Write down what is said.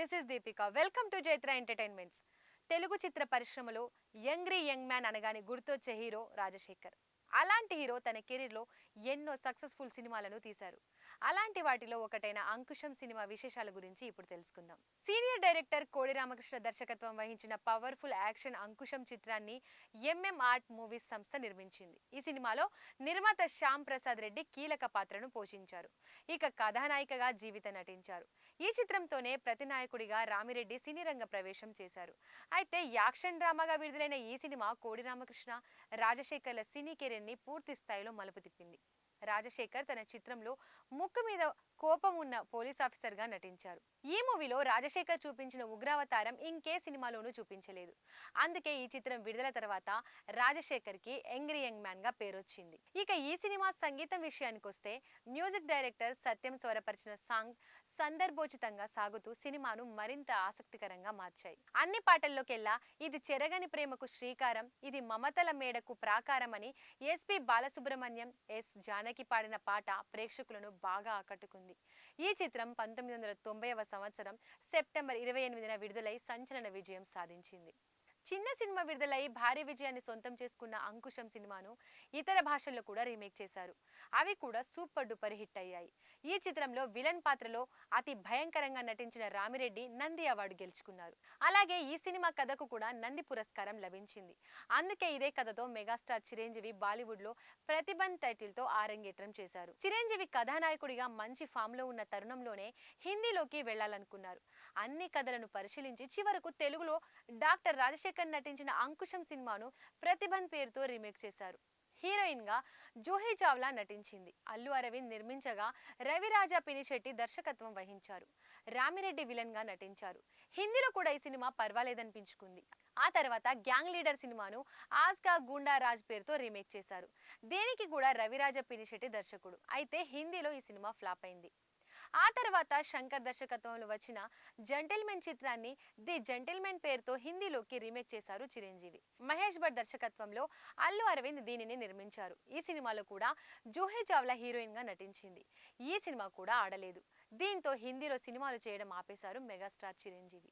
This is Deepika. Welcome to Jaitra entertainments. Telugu చిత్ర పరిశ్రమలో young man అనగానే గుర్తొచ్చే హీరో రాజశేఖర్. అలాంటి హీరో తన కెరీర్లో ఎన్నో సక్సెస్ఫుల్ సినిమాలను తీశారు. అలాంటి వాటిలో ఒకటైన అంకుశం సినిమా విశేషాల గురించి ఇప్పుడు తెలుసుకుందాం. సీనియర్ డైరెక్టర్ కోడి రామకృష్ణ దర్శకత్వం వహించిన పవర్ఫుల్ యాక్షన్ అంకుశం చిత్రాన్ని ఆర్ట్ మూవీస్ సంస్థ నిర్మించింది. ఈ సినిమాలో నిర్మాత శ్యామ్ ప్రసాద్ రెడ్డి కీలక పాత్రను పోషించారు. ఇక కథానాయికగా జీవిత నటించారు. ఈ చిత్రంతోనే ప్రతినాయకుడిగా రామిరెడ్డి సినీ రంగ ప్రవేశం చేశారు. అయితే యాక్షన్ డ్రామాగా విడుదలైన ఈ సినిమా కోడి రామకృష్ణ, రాజశేఖర్ల సినీ కెరీర్ని పూర్తి స్థాయిలో మలుపు తిప్పింది. రాజశేఖర్ తన చిత్రంలో ముక్కు మీద కోపం ఉన్న పోలీస్ ఆఫీసర్ గా నటించారు. ఈ మూవీలో రాజశేఖర్ చూపించిన ఉగ్రావతారం ఇంకే సినిమాలోనూ చూపించలేదు. అందుకే ఈ చిత్రం విడుదల తర్వాత రాజశేఖర్ కి యంగ్ మ్యాన్ గా పేరొచ్చింది. ఇక ఈ సినిమా సంగీతం విషయానికి వస్తే మ్యూజిక్ డైరెక్టర్ సత్యం స్వరపరిచిన సాంగ్స్ సందర్భోచితంగా సాగుతూ సినిమాను మరింత ఆసక్తికరంగా మార్చాయి. అన్ని పాటల్లోకెల్లా ఇది చెరగని ప్రేమకు శ్రీకారం, ఇది మమతల మేడకు ప్రాకారం అని ఎస్పి బాలసుబ్రహ్మణ్యం, ఎస్ జానకి పాడిన పాట ప్రేక్షకులను బాగా ఆకట్టుకుంది. ఈ చిత్రం 1990వ సంవత్సరం సెప్టెంబర్ 28న విడుదలై సంచలన విజయం సాధించింది. చిన్న సినిమా విడుదలై భారీ విజయాన్ని సొంతం చేసుకున్న అంకుశం సినిమాను ఇతర భాషల్లో కూడా రీమేక్ చేశారు. అవి కూడా సూపర్ డూపర్ హిట్ అయ్యాయి. ఈ చిత్రంలో విలన్ పాత్రలో అతి భయంకరంగా నటించిన రామిరెడ్డి నంది అవార్డు గెలుచుకున్నారు. అలాగే ఈ సినిమా కథకు కూడా నంది పురస్కారం లభించింది. అందుకే ఇదే కథతో మెగాస్టార్ చిరంజీవి బాలీవుడ్ లో ప్రతిబంధ్ టైటిల్ తో ఆరంగేట్రం చేశారు. చిరంజీవి కథానాయకుడిగా మంచి ఫామ్ లో ఉన్న తరుణంలోనే హిందీలోకి వెళ్లాలనుకున్నారు. అన్ని కథలను పరిశీలించి చివరకు తెలుగులో డాక్టర్ రాజశేఖర్ నటించిన అంకుశం సినిమాను ప్రతిబంధ్ పేరుతో రీమేక్ చేశారు. హీరోయిన్ గా జూహీ చావ్లా నటించింది. అల్లు అరవింద్ నిర్మించగా రవిరాజా పినిశెట్టి దర్శకత్వం వహించారు. రామిరెడ్డి విలన్ గా నటించారు. హిందీలో కూడా ఈ సినిమా పర్వాలేదనిపించుకుంది. ఆ తర్వాత గ్యాంగ్ లీడర్ సినిమాను ఆస్కా గూండా రాజ్ పేరుతో రీమేక్ చేశారు. దీనికి కూడా రవిరాజా పినిశెట్టి దర్శకుడు. అయితే హిందీలో ఈ సినిమా ఫ్లాప్ అయింది. ఆ తర్వాత శంకర్ దర్శకత్వంలో వచ్చిన జెంటిల్మెన్ చిత్రాన్ని ది జెంటిల్మెన్ పేరుతో హిందీలోకి రీమేక్ చేశారు చిరంజీవి. మహేష్ భట్ దర్శకత్వంలో అల్లు అరవింద్ దీనిని నిర్మించారు. ఈ సినిమాలో కూడా జూహీ చావ్లా హీరోయిన్ గా నటించింది. ఈ సినిమా కూడా ఆడలేదు. దీంతో హిందీలో సినిమాలు చేయడం ఆపేశారు మెగాస్టార్ చిరంజీవి.